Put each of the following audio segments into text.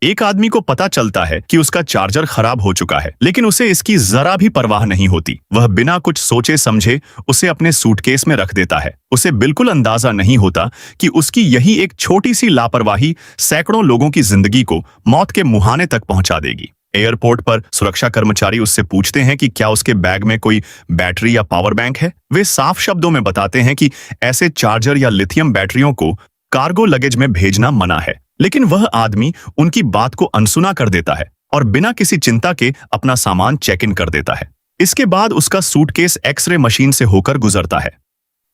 एक आदमी को पता चलता है कि उसका चार्जर खराब हो चुका है, लेकिन उसे इसकी जरा भी परवाह नहीं होती। वह बिना कुछ सोचे समझे उसे अपने सूटकेस में रख देता है। उसे बिल्कुल अंदाजा नहीं होता कि उसकी यही एक छोटी सी लापरवाही सैकड़ों लोगों की जिंदगी को मौत के मुहाने तक पहुंचा देगी। एयरपोर्ट पर सुरक्षा कर्मचारी उससे पूछते हैं कि क्या उसके बैग में कोई बैटरी या पावर बैंक है। वे साफ शब्दों में बताते हैं कि ऐसे चार्जर या लिथियम बैटरियों को कार्गो लगेज में भेजना मना है, लेकिन वह आदमी उनकी बात को अनसुना कर देता है और बिना किसी चिंता के अपना सामान चेक इन कर देता है। इसके बाद उसका सूटकेस एक्सरे मशीन से होकर गुजरता है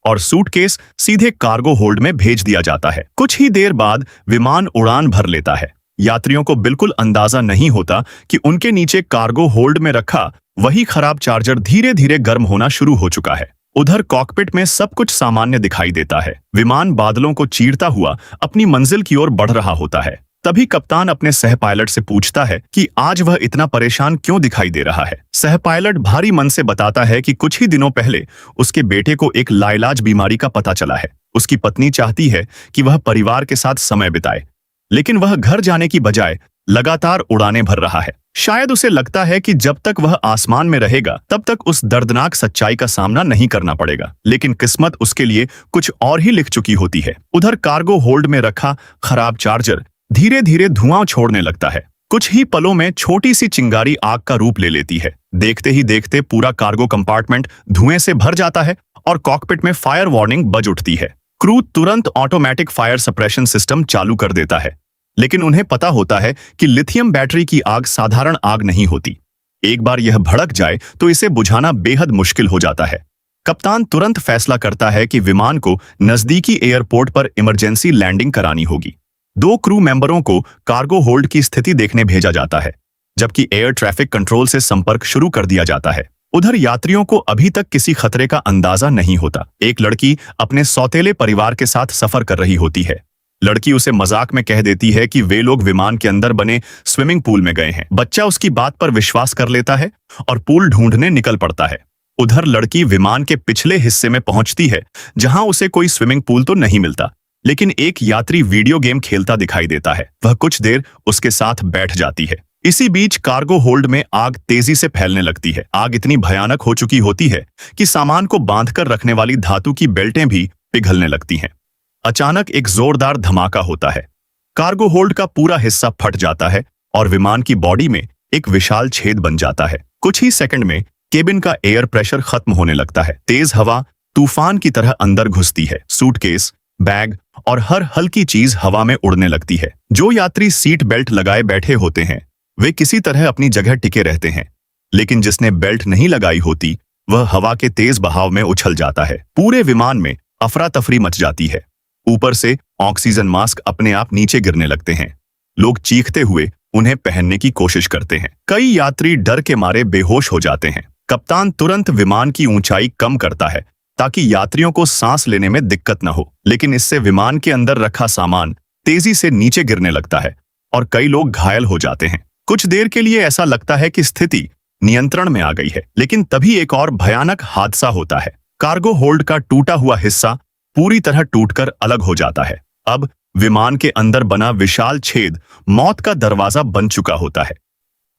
और सूटकेस सीधे कार्गो होल्ड में भेज दिया जाता है। कुछ ही देर बाद विमान उड़ान भर लेता है। यात्रियों को बिल्कुल अंदाजा नहीं होता कि उनके नीचे कार्गो होल्ड में रखा वही खराब चार्जर धीरे धीरे गर्म होना शुरू हो चुका है। उधर कॉकपिट में सब कुछ सामान्य दिखाई देता है। विमान बादलों को चीरता हुआ अपनी मंजिल की ओर बढ़ रहा होता है। तभी कप्तान अपने सह पायलट से पूछता है कि आज वह इतना परेशान क्यों दिखाई दे रहा है। सह पायलट भारी मन से बताता है कि कुछ ही दिनों पहले उसके बेटे को एक लाइलाज बीमारी का पता चला है। उसकी पत्नी चाहती है कि वह परिवार के साथ समय बिताए, लेकिन वह घर जाने की बजाय लगातार उड़ानें भर रहा है। शायद उसे लगता है कि जब तक वह आसमान में रहेगा तब तक उस दर्दनाक सच्चाई का सामना नहीं करना पड़ेगा, लेकिन किस्मत उसके लिए कुछ और ही लिख चुकी होती है। उधर कार्गो होल्ड में रखा खराब चार्जर धीरे धीरे धुआं छोड़ने लगता है। कुछ ही पलों में छोटी सी चिंगारी आग का रूप ले लेती है। देखते ही देखते पूरा कार्गो कंपार्टमेंट धुएं से भर जाता है और कॉकपिट में फायर वार्निंग बज उठती है। क्रू तुरंत ऑटोमेटिक फायर सप्रेशन सिस्टम चालू कर देता है, लेकिन उन्हें पता होता है कि लिथियम बैटरी की आग साधारण आग नहीं होती। एक बार यह भड़क जाए तो इसे बुझाना बेहद मुश्किल हो जाता है। कप्तान तुरंत फैसला करता है कि विमान को नजदीकी एयरपोर्ट पर इमरजेंसी लैंडिंग करानी होगी। 2 क्रू मेंबरों को कार्गो होल्ड की स्थिति देखने भेजा जाता है, जबकि एयर ट्रैफिक कंट्रोल से संपर्क शुरू कर दिया जाता है। उधर यात्रियों को अभी तक किसी खतरे का अंदाजा नहीं होता। एक लड़की अपने सौतेले परिवार के साथ सफर कर रही होती है। लड़की उसे मजाक में कह देती है कि वे लोग विमान के अंदर बने स्विमिंग पूल में गए हैं। बच्चा उसकी बात पर विश्वास कर लेता है और पूल ढूंढने निकल पड़ता है। उधर लड़की विमान के पिछले हिस्से में पहुंचती है, जहां उसे कोई स्विमिंग पूल तो नहीं मिलता, लेकिन एक यात्री वीडियो गेम खेलता दिखाई देता है। वह कुछ देर उसके साथ बैठ जाती है। इसी बीच कार्गो होल्ड में आग तेजी से फैलने लगती है। आग इतनी भयानक हो चुकी होती है कि सामान को बांधकर रखने वाली धातु की बेल्टें भी पिघलने लगती हैं। अचानक एक जोरदार धमाका होता है। कार्गो होल्ड का पूरा हिस्सा फट जाता है और विमान की बॉडी में एक विशाल छेद बन जाता है। कुछ ही सेकंड में केबिन का एयर प्रेशर खत्म होने लगता है। तेज हवा तूफान की तरह अंदर घुसती है। सूटकेस, बैग और हर हल्की चीज हवा में उड़ने लगती है। जो यात्री सीट बेल्ट लगाए बैठे होते हैं वे किसी तरह अपनी जगह टिके रहते हैं, लेकिन जिसने बेल्ट नहीं लगाई होती वह हवा के तेज बहाव में उछल जाता है। पूरे विमान में अफरा तफरी मच जाती है। ऊपर से ऑक्सीजन मास्क अपने आप नीचे गिरने लगते हैं। लोग चीखते हुए उन्हें पहनने की कोशिश करते हैं। कई यात्री डर के मारे बेहोश हो जाते हैं। कप्तान तुरंत विमान की ऊंचाई कम करता है ताकि यात्रियों को सांस लेने में दिक्कत न हो, लेकिन इससे विमान के अंदर रखा सामान तेजी से नीचे गिरने लगता है और कई लोग घायल हो जाते हैं। कुछ देर के लिए ऐसा लगता है कि स्थिति नियंत्रण में आ गई है, लेकिन तभी एक और भयानक हादसा होता है। कार्गो होल्ड का टूटा हुआ हिस्सा पूरी तरह टूटकर अलग हो जाता है। अब विमान के अंदर बना विशाल छेद मौत का दरवाजा बन चुका होता है।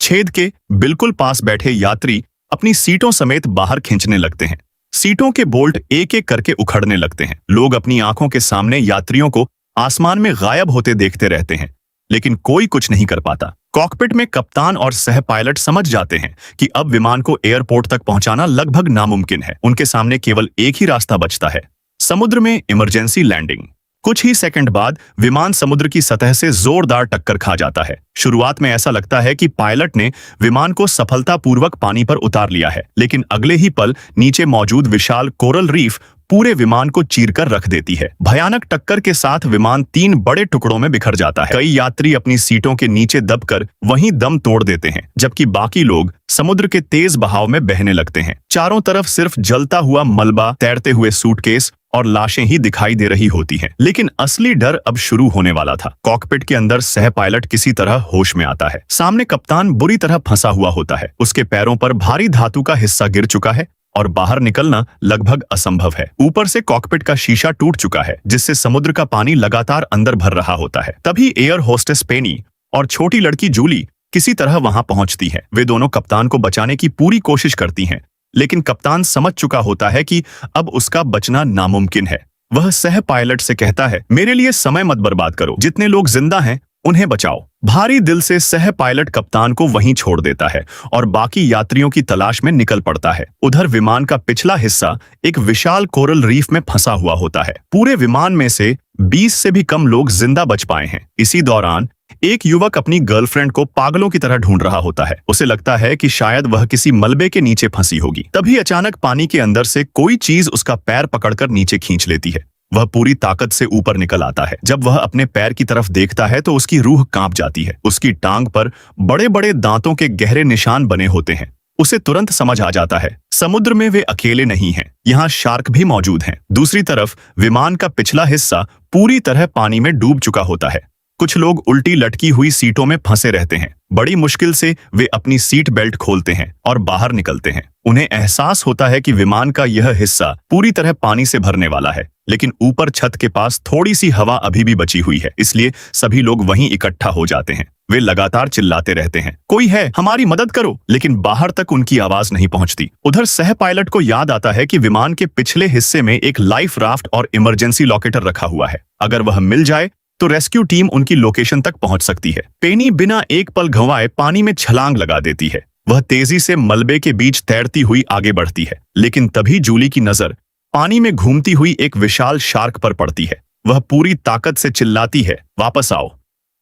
छेद के बिल्कुल पास बैठे यात्री अपनी सीटों समेत बाहर खींचने लगते हैं। सीटों के बोल्ट एक एक करके उखड़ने लगते हैं। लोग अपनी आंखों के सामने यात्रियों को आसमान में गायब होते देखते रहते हैं, लेकिन कोई कुछ नहीं कर पाता। कॉकपिट में कप्तान और सह पायलट समझ जाते हैं कि अब विमान को एयरपोर्ट तक पहुंचाना लगभग नामुमकिन है। उनके सामने केवल एक ही रास्ता बचता है, समुद्र में इमरजेंसी लैंडिंग। कुछ ही सेकंड बाद विमान समुद्र की सतह से जोरदार टक्कर खा जाता है। शुरुआत में ऐसा लगता है कि पायलट ने विमान को सफलतापूर्वक पानी पर उतार लिया है, लेकिन अगले ही पल नीचे मौजूद विशाल कोरल रीफ पूरे विमान को चीरकर रख देती है। भयानक टक्कर के साथ विमान 3 बड़े टुकड़ों में बिखर जाता है। कई यात्री अपनी सीटों के नीचे दबकर वहीं दम तोड़ देते हैं, जबकि बाकी लोग समुद्र के तेज बहाव में बहने लगते हैं। चारों तरफ सिर्फ जलता हुआ मलबा, तैरते हुए सूटकेस और लाशें ही दिखाई दे रही होती हैं। लेकिन असली डर अब शुरू होने वाला था। कॉकपिट के अंदर सह पायलट किसी तरह होश में आता है। सामने कप्तान बुरी तरह फंसा हुआ होता है। उसके पैरों पर भारी धातु का हिस्सा गिर चुका है और बाहर निकलना लगभग असंभव है। ऊपर से कॉकपिट का शीशा टूट चुका है, जिससे समुद्र का पानी लगातार अंदर भर रहा होता है। तभी एयर होस्टेस पेनी और छोटी लड़की जूली किसी तरह वहां पहुंचती है। वे दोनों कप्तान को बचाने की पूरी कोशिश करती हैं, लेकिन कप्तान समझ चुका होता है कि अब उसका बचना नामुमकिन है। वह सह पायलट से कहता है, मेरे लिए समय मत बर्बाद करो, जितने लोग जिंदा हैं उन्हें बचाओ। भारी दिल से सह पायलट कप्तान को वहीं छोड़ देता है और बाकी यात्रियों की तलाश में निकल पड़ता है। उधर विमान का पिछला हिस्सा एक विशाल कोरल रीफ में फंसा हुआ होता है। पूरे विमान में से 20 से भी कम लोग जिंदा बच पाए हैं। इसी दौरान एक युवक अपनी गर्लफ्रेंड को पागलों की तरह ढूंढ रहा होता है। उसे लगता है कि शायद वह किसी मलबे के नीचे फंसी होगी। तभी अचानक पानी के अंदर से कोई चीज उसका पैर पकड़कर नीचे खींच लेती है। वह पूरी ताकत से ऊपर निकल आता है। जब वह अपने पैर की तरफ देखता है तो उसकी रूह कांप जाती है। उसकी टांग पर बड़े बड़े दांतों के गहरे निशान बने होते हैं। उसे तुरंत समझ आ जाता है, समुद्र में वे अकेले नहीं हैं, यहाँ शार्क भी मौजूद हैं। दूसरी तरफ विमान का पिछला हिस्सा पूरी तरह पानी में डूब चुका होता है। कुछ लोग उल्टी लटकी हुई सीटों में फंसे रहते हैं। बड़ी मुश्किल से वे अपनी सीट बेल्ट खोलते हैं और बाहर निकलते हैं। उन्हें एहसास होता है कि विमान का यह हिस्सा पूरी तरह पानी से भरने वाला है, लेकिन ऊपर छत के पास थोड़ी सी हवा अभी भी बची हुई है, इसलिए सभी लोग वहीं इकट्ठा हो जाते हैं। वे लगातार चिल्लाते रहते हैं, कोई है, हमारी मदद करो, लेकिन बाहर तक उनकी आवाज नहीं पहुंचती। उधर सह पायलट को याद आता है कि विमान के पिछले हिस्से में एक लाइफ राफ्ट और इमरजेंसी लोकेटर रखा हुआ है। अगर वह मिल जाए तो रेस्क्यू टीम उनकी लोकेशन तक पहुंच सकती है। पेनी बिना एक पल गंवाए पानी में छलांग लगा देती है। वह तेजी से मलबे के बीच तैरती हुई आगे बढ़ती है, लेकिन तभी जूली की नजर पानी में घूमती हुई एक विशाल शार्क पर पड़ती है। वह पूरी ताकत से चिल्लाती है, वापस आओ,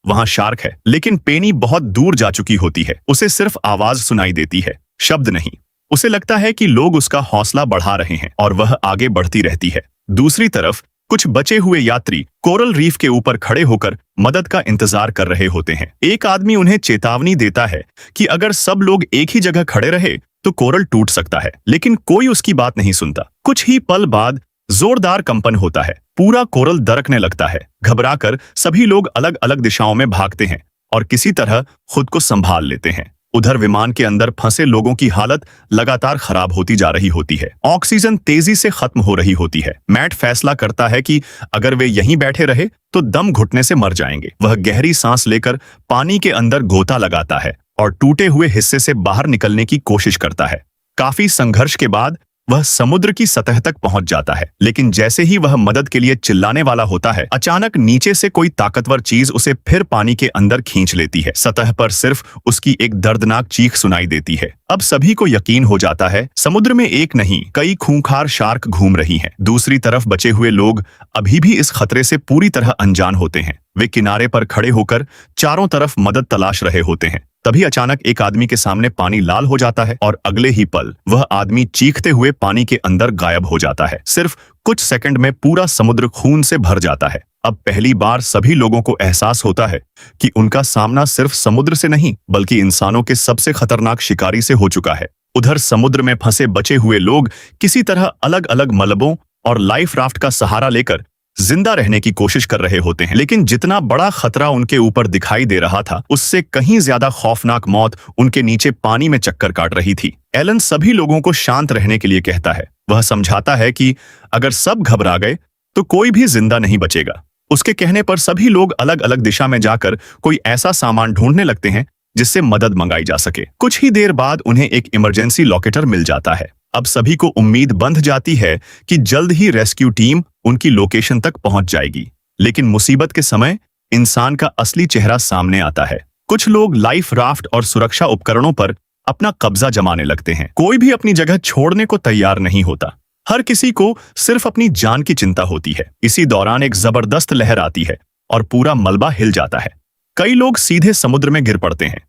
वहां शार्क है। लेकिन पेनी बहुत दूर जा चुकी होती है। उसे सिर्फ आवाज सुनाई देती है, शब्द नहीं। उसे लगता है कि लोग उसका हौसला बढ़ा रहे हैं और वह आगे बढ़ती रहती है। दूसरी तरफ कुछ बचे हुए यात्री कोरल रीफ के ऊपर खड़े होकर मदद का इंतजार कर रहे होते हैं। एक आदमी उन्हें चेतावनी देता है कि अगर सब लोग एक ही जगह खड़े रहे तो कोरल टूट सकता है, लेकिन कोई उसकी बात नहीं सुनता। कुछ ही पल बाद जोरदार कंपन होता है। पूरा कोरल दरकने लगता है। घबराकर सभी लोग अलग अलग दिशाओं में भागते हैं और किसी तरह खुद को संभाल लेते हैं। उधर विमान के अंदर फंसे लोगों की हालत लगातार खराब होती जा रही होती है। ऑक्सीजन तेजी से खत्म हो रही होती है। मैट फैसला करता है कि अगर वे यहीं बैठे रहे तो दम घुटने से मर जाएंगे। वह गहरी सांस लेकर पानी के अंदर गोता लगाता है और टूटे हुए हिस्से से बाहर निकलने की कोशिश करता है। काफी संघर्ष के बाद वह समुद्र की सतह तक पहुंच जाता है, लेकिन जैसे ही वह मदद के लिए चिल्लाने वाला होता है, अचानक नीचे से कोई ताकतवर चीज उसे फिर पानी के अंदर खींच लेती है। सतह पर सिर्फ उसकी एक दर्दनाक चीख सुनाई देती है। अब सभी को यकीन हो जाता है, समुद्र में एक नहीं कई खूंखार शार्क घूम रही हैं। दूसरी तरफ बचे हुए लोग अभी भी इस खतरे से पूरी तरह अनजान होते हैं। वे किनारे पर खड़े होकर चारों तरफ मदद तलाश रहे होते हैं। तभी अचानक एक आदमी के सामने पानी लाल हो जाता है और अगले ही पल वह आदमी चीखते हुए पानी के अंदर गायब हो जाता है। सिर्फ कुछ सेकंड में पूरा समुद्र खून से भर जाता है। अब पहली बार सभी लोगों को एहसास होता है कि उनका सामना सिर्फ समुद्र से नहीं बल्कि इंसानों के सबसे खतरनाक शिकारी से हो चुका है। उधर समुद्र में फंसे बचे हुए लोग किसी तरह अलग अलग मलबों और लाइफ राफ्ट का सहारा लेकर जिंदा रहने की कोशिश कर रहे होते हैं, लेकिन जितना बड़ा खतरा उनके ऊपर दिखाई दे रहा था उससे कहीं ज्यादा खौफनाक मौत उनके नीचे पानी में चक्कर काट रही थी। एलन सभी लोगों को शांत रहने के लिए कहता है। वह समझाता है कि अगर सब घबरा गए तो कोई भी जिंदा नहीं बचेगा। उसके कहने पर सभी लोग अलग अलग दिशा में जाकर कोई ऐसा सामान ढूंढने लगते हैं जिससे मदद मंगाई जा सके। कुछ ही देर बाद उन्हें एक इमरजेंसी लोकेटर मिल जाता है। अब सभी को उम्मीद बंध जाती है कि जल्द ही रेस्क्यू टीम उनकी लोकेशन तक पहुंच जाएगी, लेकिन मुसीबत के समय इंसान का असली चेहरा सामने आता है। कुछ लोग लाइफ राफ्ट और सुरक्षा उपकरणों पर अपना कब्जा जमाने लगते हैं। कोई भी अपनी जगह छोड़ने को तैयार नहीं होता। हर किसी को सिर्फ अपनी जान की चिंता होती है। इसी दौरान एक जबरदस्त लहर आती है और पूरा मलबा हिल जाता है। कई लोग सीधे समुद्र में गिर पड़ते हैं।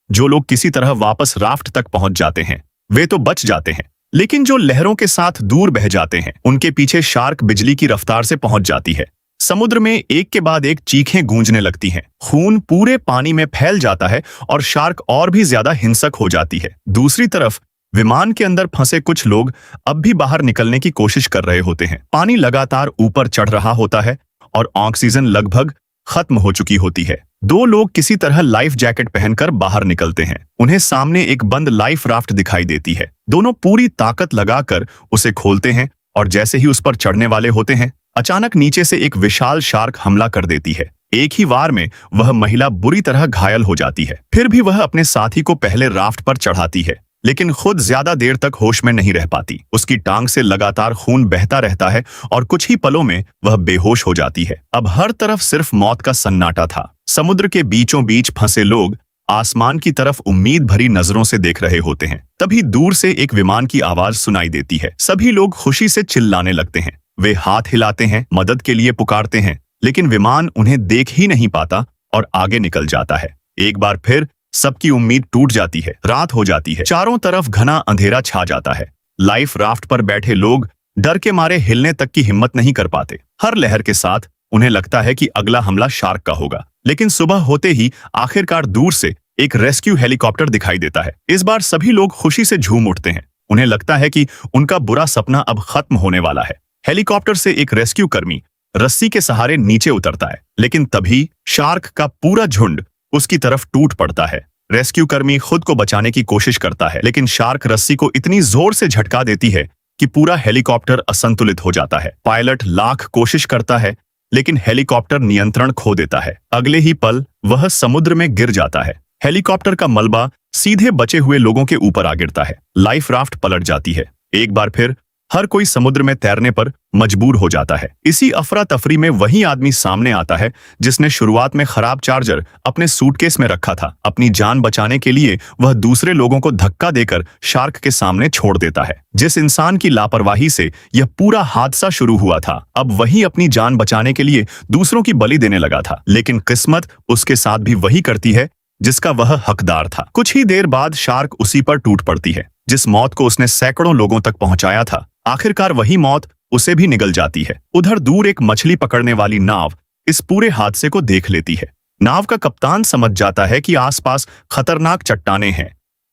जो लोग किसी तरह वापस राफ्ट तक पहुंच जाते हैं वे तो बच जाते हैं, लेकिन जो लहरों के साथ दूर बह जाते हैं उनके पीछे शार्क बिजली की रफ्तार से पहुंच जाती है। समुद्र में एक के बाद एक चीखें गूंजने लगती हैं। खून पूरे पानी में फैल जाता है और शार्क और भी ज्यादा हिंसक हो जाती है। दूसरी तरफ विमान के अंदर फंसे कुछ लोग अब भी बाहर निकलने की कोशिश कर रहे होते हैं। पानी लगातार ऊपर चढ़ रहा होता है और ऑक्सीजन लगभग खत्म हो चुकी होती है। दो लोग किसी तरह लाइफ जैकेट पहनकर बाहर निकलते हैं। उन्हें सामने एक बंद लाइफ राफ्ट दिखाई देती है। दोनों पूरी ताकत लगाकर उसे खोलते हैं और जैसे ही उस पर चढ़ने वाले होते हैं अचानक नीचे से एक विशाल शार्क हमला कर देती है। एक ही वार में वह महिला बुरी तरह घायल हो जाती है। फिर भी वह अपने साथी को पहले राफ्ट पर चढ़ाती है, लेकिन खुद ज्यादा देर तक होश में नहीं रह पाती। उसकी टांग से लगातार खून बहता रहता है और कुछ ही पलों में वह बेहोश हो जाती है। अब हर तरफ सिर्फ मौत का सन्नाटा था। समुद्र के बीचों बीच फंसे लोग आसमान की तरफ उम्मीद भरी नजरों से देख रहे होते हैं। तभी दूर से एक विमान की आवाज सुनाई देती है। सभी लोग खुशी से चिल्लाने लगते हैं। वे हाथ हिलाते हैं, मदद के लिए पुकारते हैं, लेकिन विमान उन्हें देख ही नहीं पाता और आगे निकल जाता है। एक बार फिर सबकी उम्मीद टूट जाती है। रात हो जाती है। चारों तरफ घना अंधेरा छा जाता है। लाइफ राफ्ट पर बैठे लोग डर के मारे हिलने तक की हिम्मत नहीं कर पाते। हर लहर के साथ उन्हें लगता है कि अगला हमला शार्क का होगा। लेकिन सुबह होते ही आखिरकार दूर से एक रेस्क्यू हेलीकॉप्टर दिखाई देता है। इस बार सभी लोग खुशी से झूम उठते हैं। उन्हें लगता है कि उनका बुरा सपना अब खत्म होने वाला है। हेलीकॉप्टर से एक रेस्क्यू कर्मी रस्सी के सहारे नीचे उतरता है, लेकिन तभी शार्क का पूरा झुंड उसकी तरफ टूट पड़ता है। रेस्क्यू कर्मी खुद को बचाने की कोशिश करता है, लेकिन शार्क रस्सी को इतनी जोर से झटका देती है कि पूरा हेलीकॉप्टर असंतुलित हो जाता है। पायलट लाख कोशिश करता है, लेकिन हेलीकॉप्टर नियंत्रण खो देता है। अगले ही पल वह समुद्र में गिर जाता है। हेलीकॉप्टर का मलबा सीधे बचे हुए लोगों के ऊपर आ गिरता है। लाइफ राफ्ट पलट जाती है। एक बार फिर हर कोई समुद्र में तैरने पर मजबूर हो जाता है। इसी अफरा तफरी में वही आदमी सामने आता है जिसने शुरुआत में खराब चार्जर अपने सूटकेस में रखा था। अपनी जान बचाने के लिए वह दूसरे लोगों को धक्का देकर शार्क के सामने छोड़ देता है। जिस इंसान की लापरवाही से यह पूरा हादसा शुरू हुआ था, अब वही अपनी जान बचाने के लिए दूसरों की बलि देने लगा था। लेकिन किस्मत उसके साथ भी वही करती है जिसका वह हकदार था। कुछ ही देर बाद शार्क उसी पर टूट पड़ती है। जिस मौत को उसने सैकड़ों लोगों तक पहुंचाया था, आखिरकार वही मौत उसे भी निगल जाती है। उधर दूर एक मछली पकड़ने वाली नाव इस पूरे हादसे को देख लेती है। नाव का कप्तान समझ जाता है कि आसपास खतरनाक चट्टानें हैं,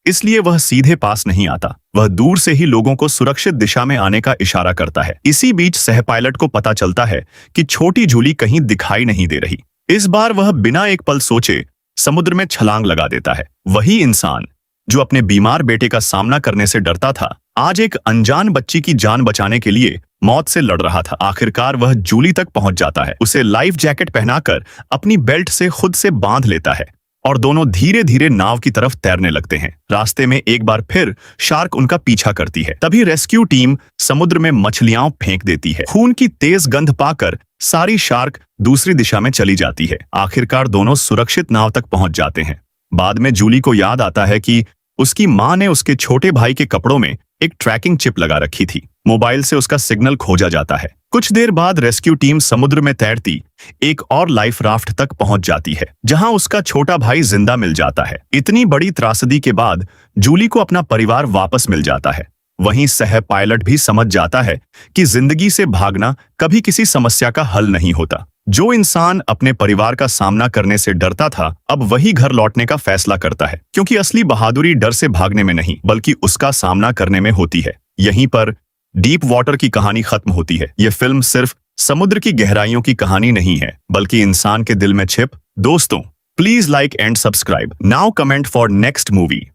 इसलिए वह सीधे पास नहीं आता। वह दूर से ही लोगों को सुरक्षित दिशा में आने का इशारा करता है। इसी बीच सह पायलट को पता चलता है कि छोटी जूली कहीं दिखाई नहीं दे रही। इस बार वह बिना एक पल सोचे समुद्र में छलांग लगा देता है। वही इंसान जो अपने बीमार बेटे का सामना करने से डरता था, आज एक अनजान बच्ची की जान बचाने के लिए मौत से लड़ रहा था। आखिरकार वह जूली तक पहुंच जाता है। उसे लाइफ जैकेट पहनाकर अपनी बेल्ट से खुद से बांध लेता है और दोनों धीरे धीरे नाव की तरफ तैरने लगते हैं। रास्ते में एक बार फिर शार्क उनका पीछा करती है। तभी रेस्क्यू टीम समुद्र में मछलियां फेंक देती है। खून की तेज गंध पाकर सारी शार्क दूसरी दिशा में चली जाती है। आखिरकार दोनों सुरक्षित नाव तक पहुंच जाते हैं। बाद में जूली को याद आता है कि उसकी मां ने उसके छोटे भाई के कपड़ों में एक ट्रैकिंग चिप लगा रखी थी। मोबाइल से उसका सिग्नल खोजा जाता है। कुछ देर बाद रेस्क्यू टीम समुद्र में तैरती एक और लाइफ राफ्ट तक पहुंच जाती है, जहां उसका छोटा भाई जिंदा मिल जाता है। इतनी बड़ी त्रासदी के बाद जूली को अपना परिवार वापस मिल जाता है। वहीं सह पायलट भी समझ जाता है कि जिंदगी से भागना कभी किसी समस्या का हल नहीं होता। जो इंसान अपने परिवार का सामना करने से डरता था, अब वही घर लौटने का फैसला करता है, क्योंकि असली बहादुरी डर से भागने में नहीं बल्कि उसका सामना करने में होती है। यहीं पर डीप वाटर की कहानी खत्म होती है। यह फिल्म सिर्फ समुद्र की गहराइयों की कहानी नहीं है, बल्कि इंसान के दिल में छिप। दोस्तों, please like and subscribe. Now comment for next movie.